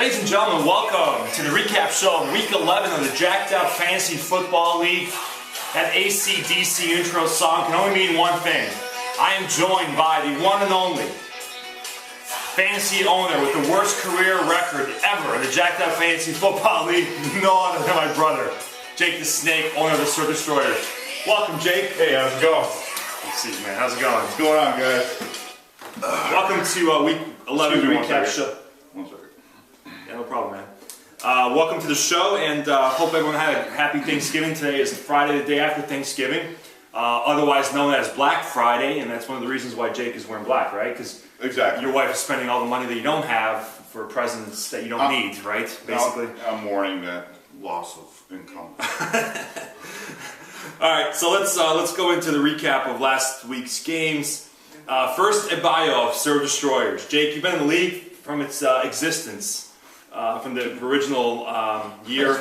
Ladies and gentlemen, welcome to the recap show of Week 11 of the Jacked Up Fantasy Football League. That AC/DC intro song can only mean one thing. I am joined by the one and only fantasy owner with the worst career record ever in the Jacked Up Fantasy Football League, no other than my brother, Jake the Snake, owner of the Sir Destroyer. Welcome, Jake. Hey, how's it going? Let's see, man. How's it going? What's going on, guys? Welcome to Week 11 recap show. One second. Yeah, no problem, man. Welcome to the show, and hope everyone had a happy Thanksgiving. Today is Friday, the day after Thanksgiving, otherwise known as Black Friday, and that's one of the reasons why Jake is wearing black, right? Because exactly, your wife is spending all the money that you don't have for presents that you don't need, right? Basically. I'm mourning that loss of income. All right, so let's go into the recap of last week's games. First, a bio of Sir Destroyers. Jake, you've been in the league from its existence. From the original year,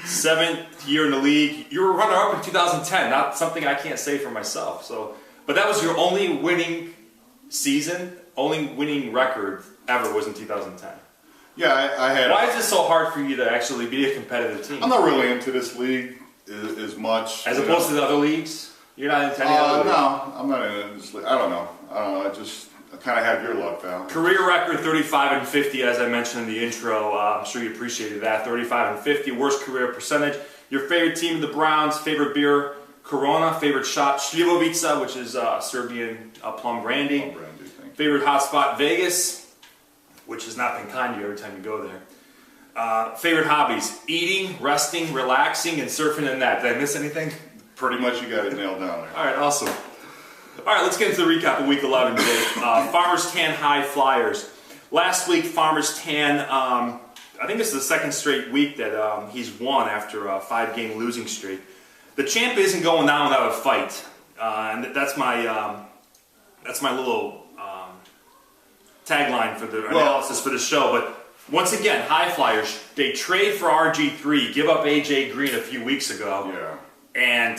7th year in the league. You were runner-up in 2010, not something I can't say for myself. So, but that was your only winning season, only winning record ever was in 2010. Yeah, I had. Why is it so hard for you to actually be a competitive team? I'm not really into this league as much. As opposed to the other leagues? You're not into any other leagues? No, I'm not into this league. I don't know. I kind of have your luck, pal. Career record 35 and 50, as I mentioned in the intro. I'm sure you appreciated that. 35 and 50, worst career percentage. Your favorite team, the Browns. Favorite beer, Corona. Favorite shot, Slivovica, which is Serbian plum brandy. Plum brandy, thank you. Favorite hotspot, Vegas, which has not been kind to you every time you go there. Favorite hobbies, eating, resting, relaxing, and surfing and that. Did I miss anything? Pretty much you got it nailed down there. All right, awesome. All right, let's get into the recap of Week 11, Jake. Farmers Tan High Flyers. Last week, Farmers Tan, I think this is the second straight week that he's won after a 5-game losing streak. The champ isn't going down without a fight, and that's my little tagline for the analysis for the show. But once again, High Flyers, they trade for RG3, give up AJ Green a few weeks ago, and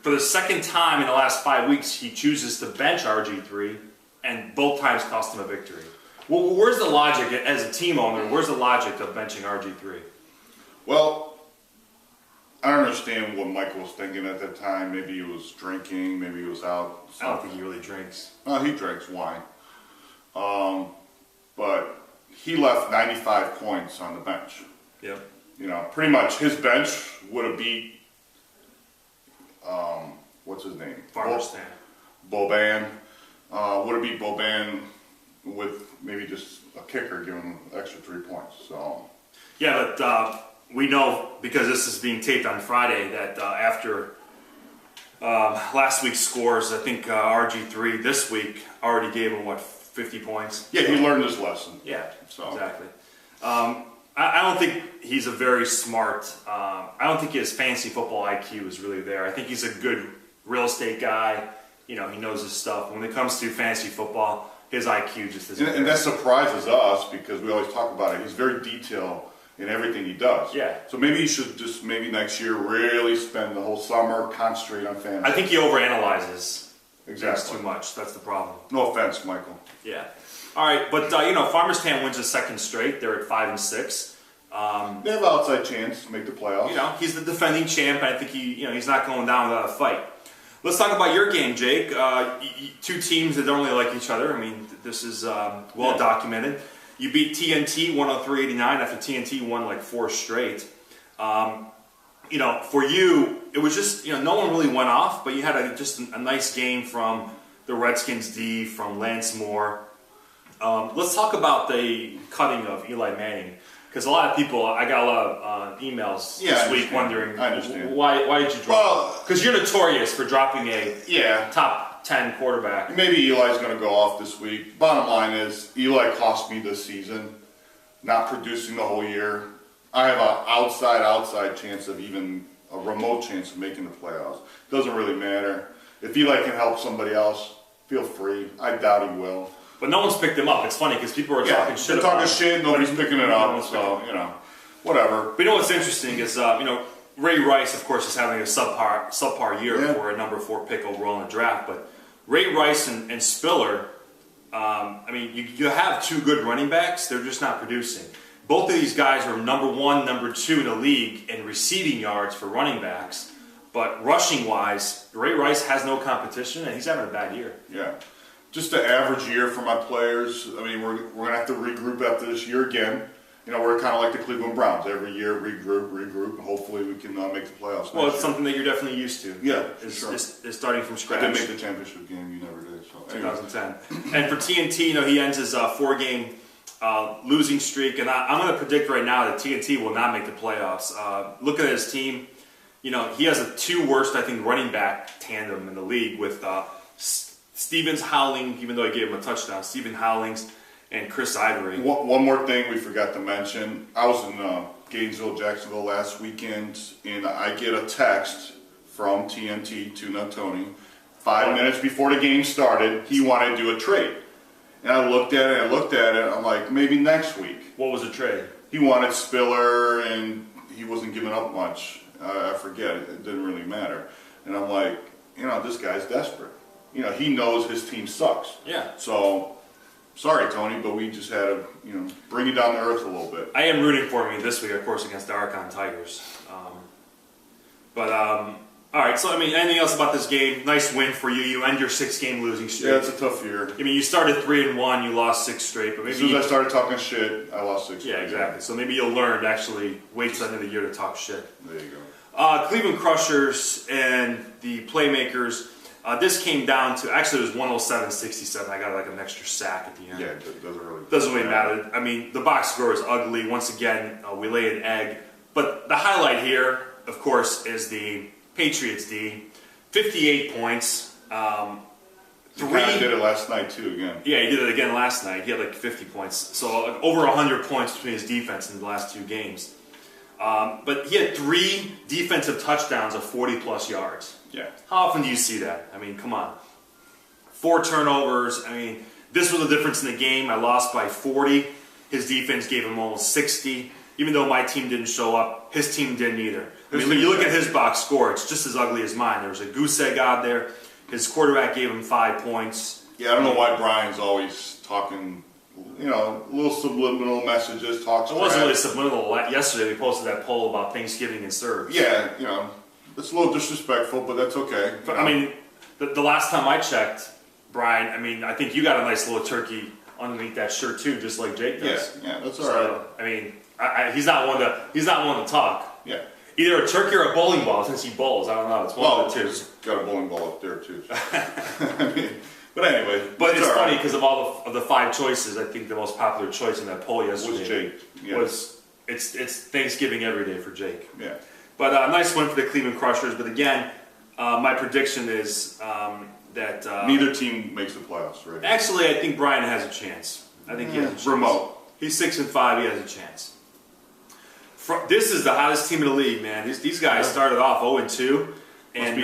for the second time in the last 5 weeks, he chooses to bench RG3, and both times cost him a victory. Well, where's the logic as a team owner? Where's the logic of benching RG3? Well, I don't understand what Michael was thinking at that time. Maybe he was drinking, maybe he was out. I don't think he really drinks. He drinks wine. But he left 95 points on the bench. Yep. You know, pretty much his bench would have beat what's his name? Farmers Tan. Boban. Would it be Boban with maybe just a kicker giving him an extra 3 points? So. Yeah, but we know, because this is being taped on Friday, that after last week's scores, I think RG3 this week already gave him, 50 points? Yeah, he learned his lesson. Yeah, so. Exactly. I don't think he's a very smart, I don't think his fantasy football IQ is really there. I think he's a good real estate guy. You know, he knows his stuff. When it comes to fantasy football, his IQ just isn't there. And that surprises us because we always talk about it. He's very detailed in everything he does. Yeah. So maybe he should just, next year, really spend the whole summer, concentrate on fantasy. I think he overanalyzes exactly too much. That's the problem. No offense, Michael. Yeah. All right, but Farmers Tan wins a second straight. They're at 5 and 6. They have an outside chance to make the playoffs. You know, he's the defending champ, and I think he's not going down without a fight. Let's talk about your game, Jake. Two teams that don't really like each other. I mean, this is well documented. You beat TNT 103-89 after TNT won 4 straight. For you, it was just no one really went off, but you had just a nice game from the Redskins D, from Lance Moore. Let's talk about the cutting of Eli Manning, because I got a lot of emails this week wondering why did you drop? Because you're notorious for dropping a top 10 quarterback. Maybe Eli's going to go off this week. Bottom line is Eli cost me this season, not producing the whole year. I have an outside chance of even a remote chance of making the playoffs. Doesn't really matter. If Eli can help somebody else, feel free. I doubt he will. But no one's picked him up. It's funny because people are talking shit about him. They're talking shit, nobody's picking it up, so, whatever. But what's interesting is, Ray Rice, of course, is having a subpar year for a number 4 pick overall in the draft, but Ray Rice and Spiller I mean, you have two good running backs. They're just not producing. Both of these guys are number one, number two in the league in receiving yards for running backs. But rushing-wise, Ray Rice has no competition, and he's having a bad year. Yeah. Just the average year for my players. I mean, we're going to have to regroup after this year again. You know, we're kind of like the Cleveland Browns. Every year, regroup, and hopefully we can make the playoffs. Well, it's something that you're definitely used to. Yeah, is starting from scratch. I did make the championship game. You never did. So 2010. And for TNT, you know, he ends his four-game losing streak, and I'm going to predict right now that TNT will not make the playoffs. Looking at his team, you know, he has a two worst, I think, running back tandem in the league with Stevens Howling, even though he gave him a touchdown. Stephen Howlings and Chris Ivory. One more thing we forgot to mention. I was in Gainesville, Jacksonville last weekend, and I get a text from TNT, Tuna Tony, 5 minutes before the game started. He wanted to do a trade. And I looked at it, I'm like, maybe next week. What was the trade? He wanted Spiller, and he wasn't giving up much. I forget, it didn't really matter. And I'm like, you know, this guy's desperate. You know, he knows his team sucks. Yeah. So, sorry, Tony, but we just had to, you know, bring you down to earth a little bit. I am rooting for me this week, of course, against the Archon Tigers. All right, so, I mean, anything else about this game? Nice win for you. You end your 6-game losing streak. Yeah, it's a tough year. I mean, you started 3-1, you lost 6 straight, but maybe As soon as I started talking shit, I lost 6 yeah, straight. exactly. So maybe you'll learn to actually wait till the end of the year to talk shit. There you go. Cleveland Crushers and the Playmakers. This came down to, actually it was 107-67. I got like an extra sack at the end. Yeah, it Doesn't really matter. I mean, the box score is ugly. Once again, we lay an egg. But the highlight here, of course, is the Patriots D. 58 points. He kind of did it last night too, again. Yeah, he did it again last night. He had like 50 points. So like, over 100 points between his defense in the last 2 games. But he had 3 defensive touchdowns of 40-plus yards. Yeah. How often do you see that? I mean, come on. 4 turnovers. I mean, this was the difference in the game. I lost by 40. His defense gave him almost 60. Even though my team didn't show up, his team didn't either. I mean, you look at his box score, it's just as ugly as mine. There was a goose egg out there. His quarterback gave him 5 points. Yeah, I don't know why Brian's always talking, you know, little subliminal messages, talks. It wasn't really subliminal. Yesterday, we posted that poll about Thanksgiving and serves. Yeah, you know, it's a little disrespectful, but that's okay. But, I mean, the last time I checked, Brian, I mean, I think you got a nice little turkey underneath that shirt too, just like Jake does. Yeah, that's all right. I mean, he's not one to talk. Yeah. Either a turkey or a bowling ball, since he bowls. I don't know. It's one of the two. He's got a bowling ball up there too. I mean, but anyway. But it's funny because of all of the 5 choices, I think the most popular choice in that poll yesterday was Jake. Yeah. was it's Thanksgiving every day for Jake. Yeah. But nice win for the Cleveland Crushers. But again, my prediction is that neither team makes the playoffs, right? Actually, I think Brian has a chance. I think he has a chance. Remote. He's 6-5. He has a chance. This is the hottest team in the league, man. These guys started off 0-2, and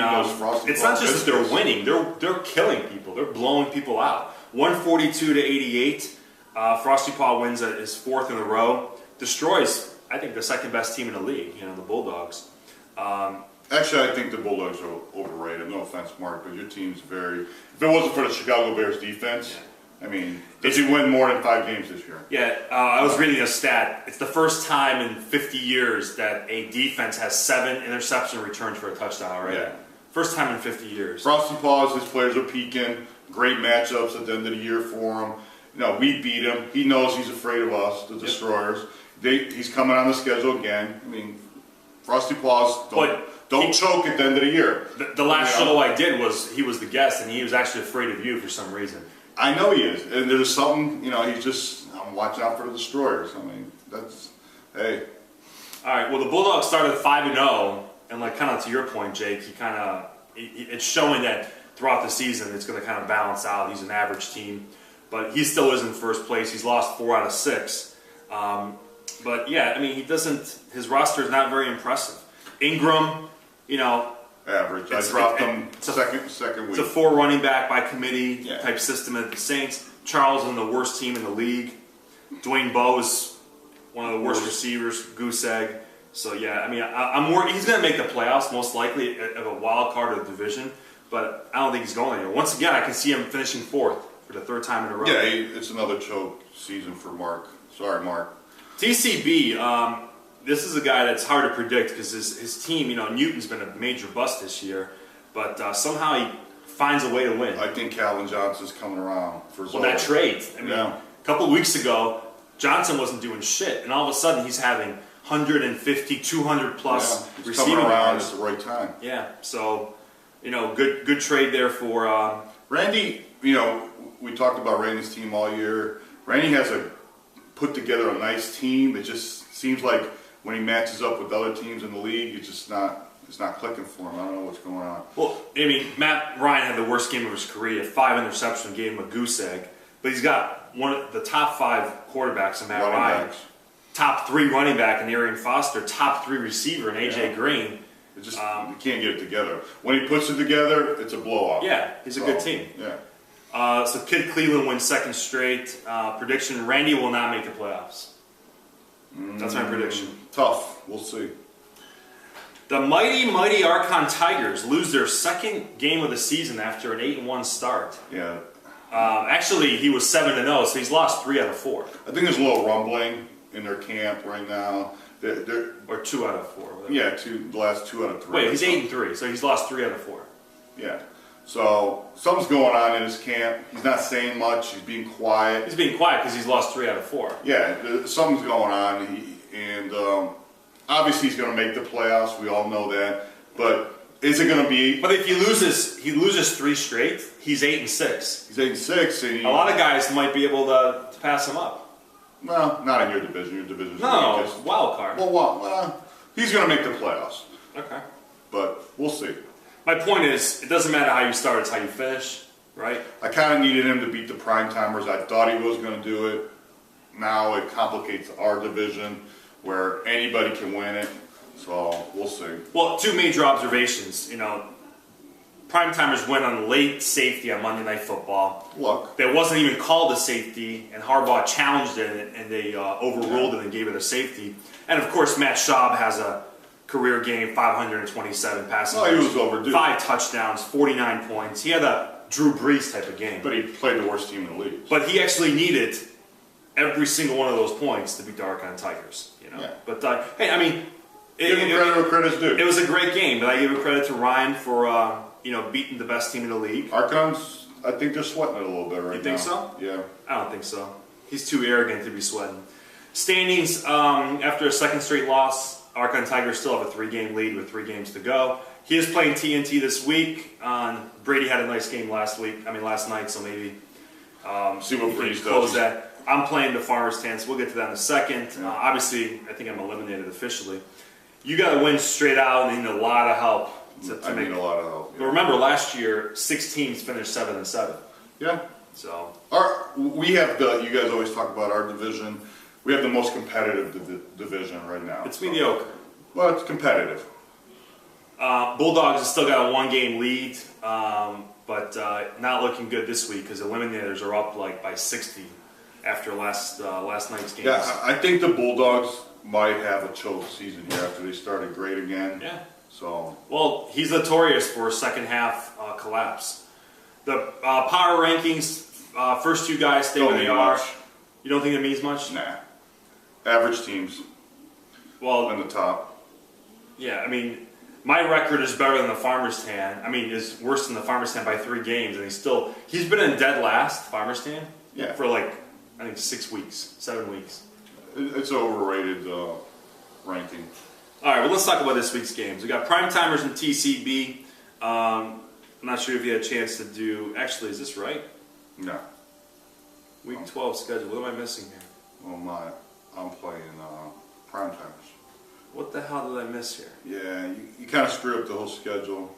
it's not just that they're winning; they're killing people. They're blowing people out. 142-88. Frosty Paw wins his 4th in a row. Destroys, I think, the second best team in the league. You know, the Bulldogs. Actually, I think the Bulldogs are overrated. No offense, Mark, but your team's very. If it wasn't for the Chicago Bears defense. Yeah. I mean, did you win more than 5 games this year? Yeah, I was reading a stat. It's the first time in 50 years that a defense has 7 interception returns for a touchdown already. Yeah. First time in 50 years. Frosty Paws, his players are peaking. Great matchups at the end of the year for him. You know, we beat him. He knows he's afraid of us, the Destroyers. He's coming on the schedule again. I mean, Frosty Paws, don't choke at the end of the year. The last show I did was he was the guest, and he was actually afraid of you for some reason. I know he is, and there's something, you know, I'm watching out for the Destroyers. I mean, hey. All right, well, the Bulldogs started 5-0, and like kind of to your point, Jake, it's showing that throughout the season it's going to kind of balance out. He's an average team, but he still is in first place. He's lost 4 out of 6. But yeah, I mean, his roster is not very impressive. Ingram, you know, average. I dropped him second week. It's a 4 running back by committee type system at the Saints. Charles is the worst team in the league. Dwayne Bowe is one of the worst receivers. Goose egg. So yeah, I mean, he's going to make the playoffs most likely of a wild card of the division, but I don't think he's going anywhere. Once again, I can see him finishing 4th for the third time in a row. Yeah, it's another choke season for Mark. Sorry, Mark. TCB, this is a guy that's hard to predict because his team, Newton's been a major bust this year, but somehow he finds a way to win. I think Calvin Johnson's coming around for Well, that trade. I mean, Yeah. a couple of weeks ago, Johnson wasn't doing shit, and all of a sudden he's having 150, 200 plus He's receiving coming around yards. at the right time. Yeah, so good trade there for. Randy, we talked about Randy's team all year. Randy has put together a nice team. It just seems like when he matches up with other teams in the league, it's not clicking for him. I don't know what's going on. Well, I mean, Matt Ryan had the worst game of his career. He had 5 interceptions, gave him a goose egg. But he's got one of the top 5 quarterbacks in Matt Running Ryan, backs. top 3 running back in Arian Foster, top 3 receiver in AJ Yeah. Green. It just you can't get it together. When he puts it together, it's a blowout. Yeah, he's a good team. Yeah. So Kid Cleveland wins second straight. Prediction: Randy will not make the playoffs. That's my prediction. Tough. We'll see. The mighty Archon Tigers lose their second game of the season after an 8-1 start. Yeah. Actually, he was 7-0, so he's lost 3 out of 4, I think there's a little rumbling in their camp right now. They're or 2 out of 4. Whatever. yeah, the last 2 out of 3. Wait, he's 8-3, so he's lost 3 out of 4. Yeah. So something's going on in his camp. He's not saying much. He's being quiet. He's being quiet because he's lost 3 out of 4. Yeah, something's going on. Obviously he's going to make the playoffs. We all know that. But is it going to be? But if he loses 3 straight, he's 8-6. He's 8-6, and A lot of guys might be able to pass him up. well, not in your division. Your division's the No, weakest. wild card. Well, he's going to make the playoffs. Okay. But we'll see. My point is, it doesn't matter how you start; it's how you finish, right? I kind of needed him to beat the prime timers. I thought he was going to do it. Now it complicates our division where anybody can win it. So we'll see. Well, 2 major observations. Prime timers went on late safety on Monday Night Football. Luck. That wasn't even called a safety, and Harbaugh challenged it, and they overruled it and gave it a safety. And of course, Matt Schaub has a career game, 527 passing. Well, he was overdue. 5 touchdowns, 49 points. He had a Drew Brees type of game. But he played the worst team in the league. But he actually needed every single one of those points to beat the Archon Tigers. Yeah. But hey, I mean, Give him credit where credit's due. it was a great game. But I give credit to Ryan for beating the best team in the league. Archons, I think they're sweating it a little bit right now. You think so? Yeah. I don't think so. He's too arrogant to be sweating. Standings after a second straight loss, Archon Tigers still have a 3-game lead with 3 games to go. He is playing TNT this week. Brady had a nice game last night, so maybe See what he can Breeze close does. that. I'm playing the Farmers' Tents. We'll get to that in a second. Obviously, I think I'm eliminated officially. You got to win straight out and need a lot of help to I make need a lot of help. But remember, last year, 6 teams finished 7-7. Yeah. So We have you guys always talk about our division. We have the most competitive division right now. it's So- mediocre. Well, it's competitive. Bulldogs have still got a 1-game lead, but not looking good this week because Eliminators are up by 60 after last night's games. Yeah, I think the Bulldogs might have a choke season here after they started great again. Yeah. So Well, he's notorious for a second half collapse. The power rankings, first 2 guys stay don't where they mean are. much. You don't think it means much? Nah. Average teams Well, on the top. yeah, I mean, my record is better than the Farmers' Tan. I mean, is worse than the Farmers' Tan by 3 games, and he's been in dead last, Farmers' Tan, Yeah. for I think 6 weeks, 7 weeks. It's an overrated ranking. All right, well, let's talk about this week's games. We got Prime Timers and TCB. I'm not sure if you had a chance to do. Actually, is this right? No. Week 12 schedule. What am I missing here? Well, I'm playing prime timers. What the hell did I miss here? Yeah, you kind of screw up the whole schedule.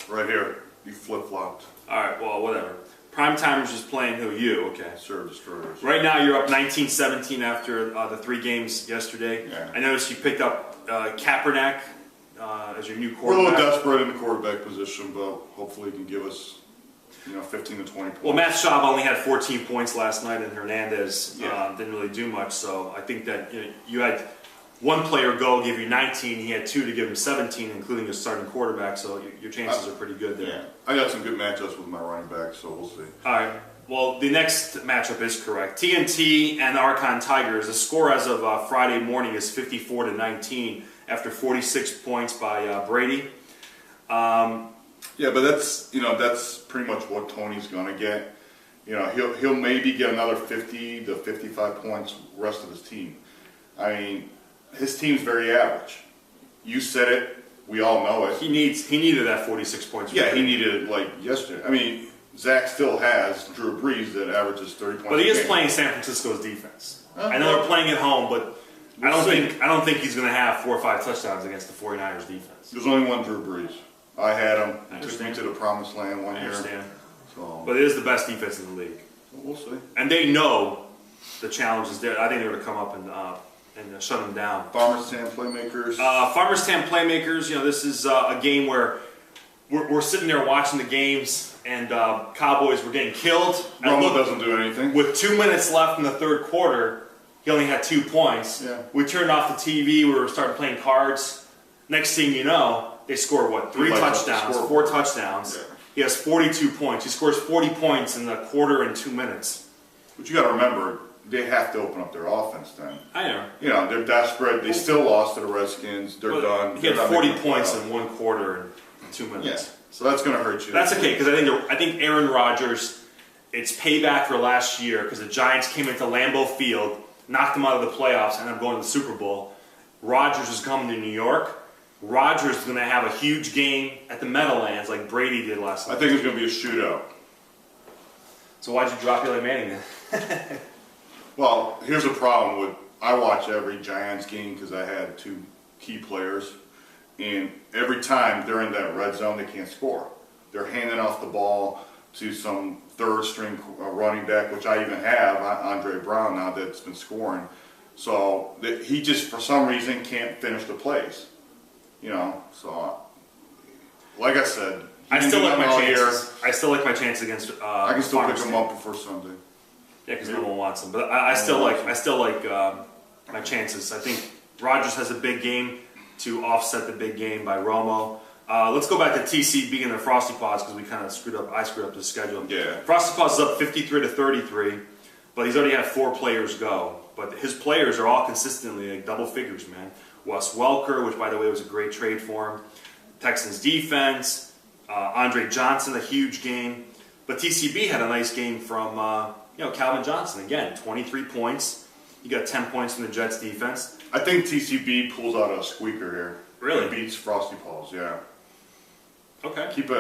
Right here, you flip-flopped. All right, well, whatever. Prime Timers is playing who? You, okay. Serve destroyers. Right now, you're up 19-17 after the 3 games yesterday. Yeah. I noticed you picked up Kaepernick as your new We're a little quarterback. desperate in the quarterback position, but hopefully he can give us 15 to 20 points. Well, Matt Schaub only had 14 points last night, and Hernandez Yeah. didn't really do much. So I think that you had one player go give you 19. He had 2 to give him 17, including a starting quarterback. So your chances are pretty good there. Yeah, I got some good matchups with my running back, so we'll see. All right. Well, the next matchup is correct. TNT and Archon Tigers. The score as of Friday morning is 54-19 after 46 points by Brady. Yeah, but that's pretty much what Tony's gonna get. He'll maybe get another 50 to 55 points. The rest of his team. I mean, his team's very average. You said it. We all know it. He needed that 46 points. Yeah, he needed it like yesterday. I mean, Zach still has Drew Brees that averages 30 points. But he a is game. playing San Francisco's defense. I know they're playing at home, but I don't think he's going to have 4 or 5 touchdowns against the 49ers defense. There's only one Drew Brees. I had him. I He took me understand. to the promised land one I year. understand. So, But it is the best defense in the league. we'll see. And they know the challenge is there. I think they're going to come up and shut them down. Farmers Town playmakers. Farmers Town Playmakers, this is a game where we're sitting there watching the games, and Cowboys were getting killed. And Romo look, doesn't do anything. with 2 minutes left in the third quarter, he only had 2 points. Yeah. We turned off the TV. We were starting playing cards. Next thing you know, they score what? 3 light up the touchdowns, scoreboard. 4 touchdowns. Yeah. He has 42 points. He scores 40 points in the quarter and 2 minutes. But you got to remember, they have to open up their offense then. I know. They're desperate. They still lost to the Redskins. They're But done. He They're had not 40 making the points playoffs. in 1 quarter and 2 minutes. Yeah. So that's going to hurt you. That's okay, because I think Aaron Rodgers, it's payback for last year, because the Giants came into Lambeau Field, knocked them out of the playoffs, and ended up going to the Super Bowl. Rodgers is coming to New York. Rodgers is going to have a huge game at the Meadowlands like Brady did last I night. think it's going to be a shootout. So why'd you drop Eli Manning then? Well, here's a problem with I watch every Giants game because I had 2 key players, and every time they're in that red zone, they can't score. They're handing off the ball to some third-string running back, which I even have, Andre Brown now, that's been scoring. So he just, for some reason, can't finish the plays. So like I said, I still like my all year. chances. I still like my chances against. I can still pick Farmers him Town. up before Sunday. Yeah, because no one wants him. But I still like my chances. I think Rodgers has a big game to offset the big game by Romo. Let's go back to TCB and the Frosty Paws because we kind of screwed up. I screwed up the schedule. Yeah. Frosty Paws is up 53-33, but he's already had 4 players go. But his players are all consistently like double figures, man. Wes Welker, which by the way was a great trade for him. Texans defense. Andre Johnson, a huge game. But TCB had a nice game from Calvin Johnson again, 23 points. He got 10 points from the Jets defense. I think TCB pulls out a squeaker here. Really? He beats Frosty Paws, yeah. Okay. Keep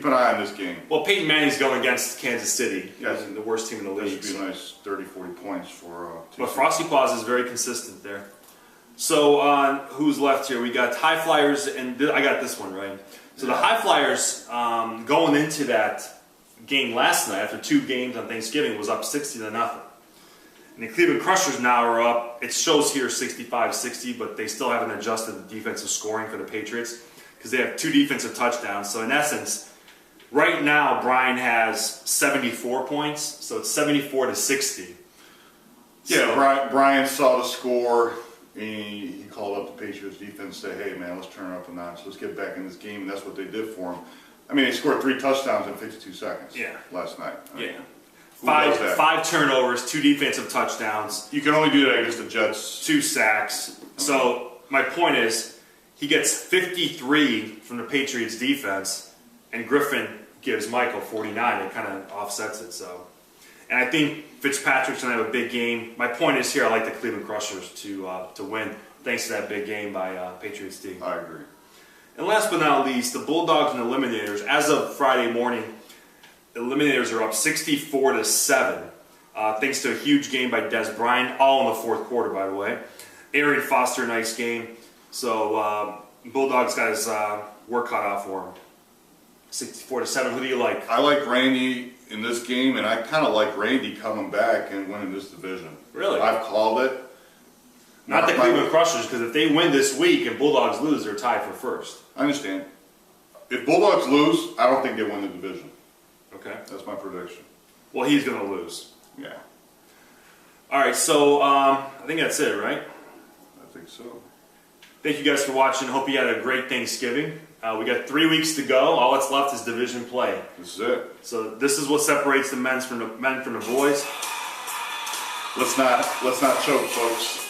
an eye on this game. Well, Peyton Manning's going against Kansas City, Yes. the worst team in the That league. should be a nice 30, 40 points for TCB. But Frosty Paws is very consistent there. So who's left here? We got High Flyers, and I got this one right. So the High Flyers going into that game last night after 2 games on Thanksgiving was up 60-0. And the Cleveland Crushers now are up. It shows here 65-60, but they still haven't adjusted the defensive scoring for the Patriots because they have 2 defensive touchdowns. So in essence, right now Brian has 74 points, so it's 74-60. Yeah, So- Brian saw the score, and he called up the Patriots defense and said, hey, man, let's turn it up a notch. Let's get back in this game, and that's what they did for him. I mean, they scored 3 touchdowns in 52 seconds last night. I mean, Yeah. who does that? 5 turnovers, 2 defensive touchdowns, You can only do that against the Jets. 2 sacks. So my point is, he gets 53 from the Patriots defense, and Griffin gives Michael 49. It kind of offsets it. So, and I think Fitzpatrick's gonna have a big game. My point is here, I like the Cleveland Crushers to win, thanks to that big game by Patriots D. I agree. And last but not least, the Bulldogs and Eliminators. As of Friday morning, the Eliminators are up 64-7, thanks to a huge game by Des Bryant, all in the 4th quarter, by the way. Arian Foster, nice game. So Bulldogs got his work cut out for him. 64-7. Who do you like? I like Randy in this game, and I kind of like Randy coming back and winning this division. Really? I've called it. Not the Cleveland Crushers, because if they win this week and Bulldogs lose, they're tied for first. I understand. If Bulldogs lose, I don't think they win the division. Okay. That's my prediction. Well, he's going to lose. Yeah, All right, so I think that's it, right? I think so. Thank you guys for watching. Hope you had a great Thanksgiving. We got 3 weeks to go. All that's left is division play. This is it. So this is what separates the men from the boys. Let's not choke, folks.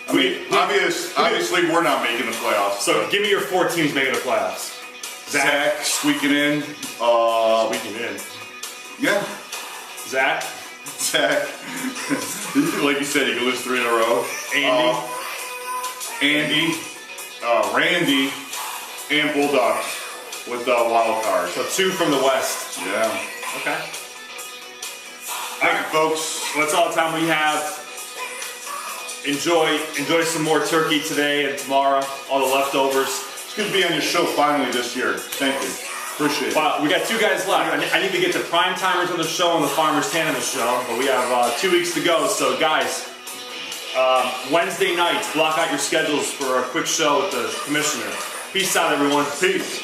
I mean, obviously we're not making the playoffs. So give me your 4 teams making the playoffs. Zach squeaking in. Squeaking in. Yeah. Zach. Like you said, he can lose 3 in a row. Andy, Randy, and Bulldogs with the wild card. So 2 from the West. Yeah. Okay. Thank you, folks. Well, that's all the time we have. Enjoy some more turkey today and tomorrow. All the leftovers. It's good to be on your show finally this year. Thank you. Appreciate it. Wow, we got 2 guys left. I need to get the prime timers on the show and the farmers tan on the show, but we have 2 weeks to go. So, guys, Wednesday nights, block out your schedules for a quick show with the commissioner. Peace out, everyone. Peace.